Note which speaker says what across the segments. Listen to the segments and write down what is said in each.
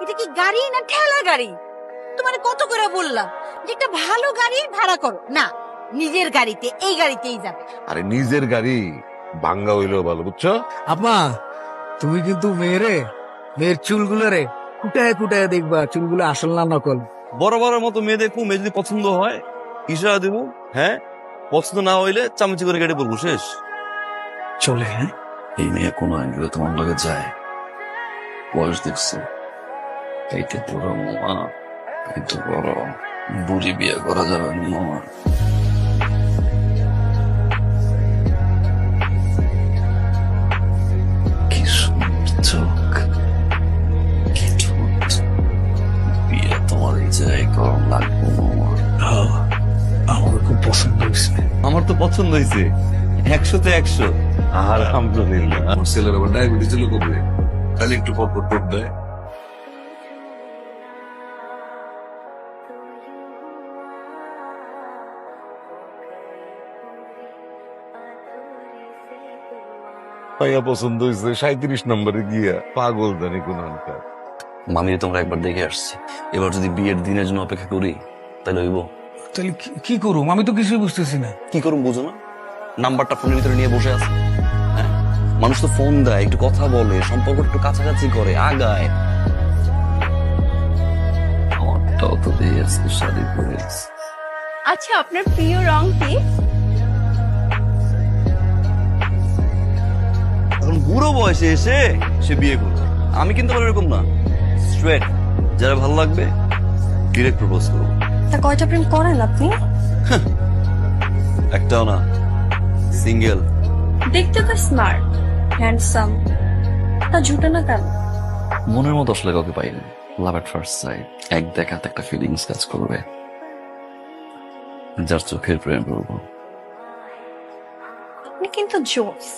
Speaker 1: এটা কি গাড়ি না ঠেলা গাড়ি? তোমার কত করে বললাম যে একটা ভালো গাড়ি ভাড়া করো, না নিজের গাড়িতে, এই গাড়িতেই যাবে।
Speaker 2: আরে নিজের গাড়ি ভাঙ্গা হইলেও ভালো, বুঝছো?
Speaker 3: আপা তুমি কিন্তু মেয়ের চুলগুলো রে কুটায় কুটায় দেখবা চুলগুলো আসল না নকল।
Speaker 4: বড় বড় মতো মেয়ে দেখবো, মেয়ে যদি পছন্দ হয় ইশারা দেবো, হ্যাঁ পছন্দ না হইলে চামচি করে কেটে বলবো, শেষ।
Speaker 3: চলে হ্যাঁ
Speaker 5: এই মেয়ে কোন অ্যাঙ্গেলে তোমার লগে যায়, বয়স দেখছে, এইটা পুরো মামা, এই তো বড় বুড়ি বিয়ে করা যাবে না মামা। কি সুন্দর চোখ, কি ঠোঁট, বিয়ে তোমার এই জায়গায় গরম লাগবে মামা।
Speaker 3: আমার খুব পছন্দ হয়েছে।
Speaker 4: আমার তো পছন্দ হয়েছে 100-তে 100।
Speaker 2: আলহামদুলিল্লাহ।
Speaker 5: আমার ছেলের আবার ডায়াবেটিস এলো কবে, খালি একটু পর পর টোট দেয়।
Speaker 2: ভাইয়া পছন্দ হয়েছে 37 নম্বরে গিয়া, পাগল জানি কোন আনকার।
Speaker 5: মামি তোমরা একবার দেখে আসছি, এবার যদি বিয়ের দিনের জন্য অপেক্ষা করি তাহলে হইব?
Speaker 3: তাহলে কি করুম? আমি তো কিছুই বুঝতেছি না।
Speaker 5: কি করুম বুঝো না? নাম্বারটা ফোনের ভিতরে নিয়ে বসে আছে, হ্যাঁ? মানুষ তো ফোন দেয়, একটু কথা বলে, সম্পর্ক একটু কাছাকাছি করে, আগায়। আমারটাও তো দিয়ে আজকে শাড়ি পরে আছে।
Speaker 6: আচ্ছা, আপনার প্রিয় রং কি?
Speaker 4: এখন বুড়ো বয়সে এসে সে বিয়ে করবে। আমি কিন্তু আবার এরকম না, স্ট্রেট, যারা ভালো লাগবে ডিরেক্ট প্রপোজ করবো।
Speaker 6: তা কয়টা প্রেম করেন আপনি?
Speaker 4: একটাও না, সিঙ্গেল।
Speaker 6: দেখতে তো স্মার্ট, হ্যান্ডসাম, তা জুটে না কেন?
Speaker 5: মনের মতো আসলে কাউকে পাইনি। লাভ এট ফার্স্ট সাইট, এক দেখাতে একটা ফিলিংস কাজ করবে, যার চোখের প্রেম করবো।
Speaker 6: আপনি কিন্তু জোস।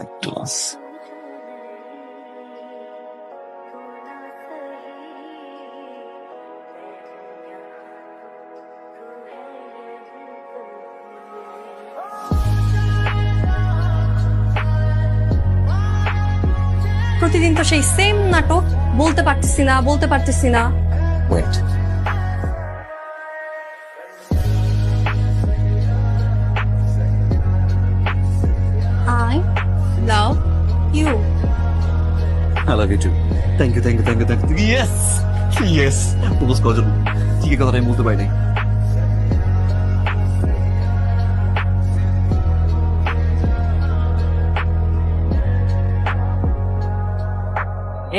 Speaker 5: একটু আছে।
Speaker 6: প্রতিদিন তো সেই সেম নাটক, বলতে পারতেছি না।
Speaker 5: Wait,
Speaker 6: I love you.
Speaker 5: I love you too. Thank you. Yes. Propose করার জন্য ঠিক কথাটা আমি বলতে পারি নাই।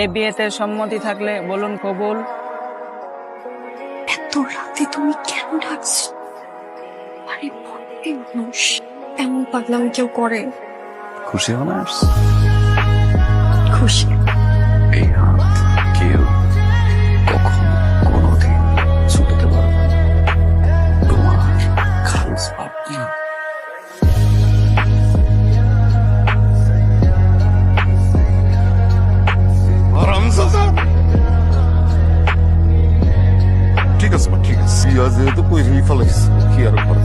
Speaker 7: এ বিয়েতে সম্মতি থাকলে বলুন কবুল।
Speaker 6: এত রাতে তুমি কেন ডাকছো? আরে ভক্তি মানুষ, এমন পাগলাম কেউ করে?
Speaker 5: খুশি হও না?
Speaker 6: খুশি।
Speaker 5: এই হাত কেউ কখনো কোনোদিন ছুটতে পারবে না। তোমার খালস পাপনা।
Speaker 2: ঠিক আছে মা, ঠিক আছে। যেহেতু কই ফেলাইছে, কি আর করা।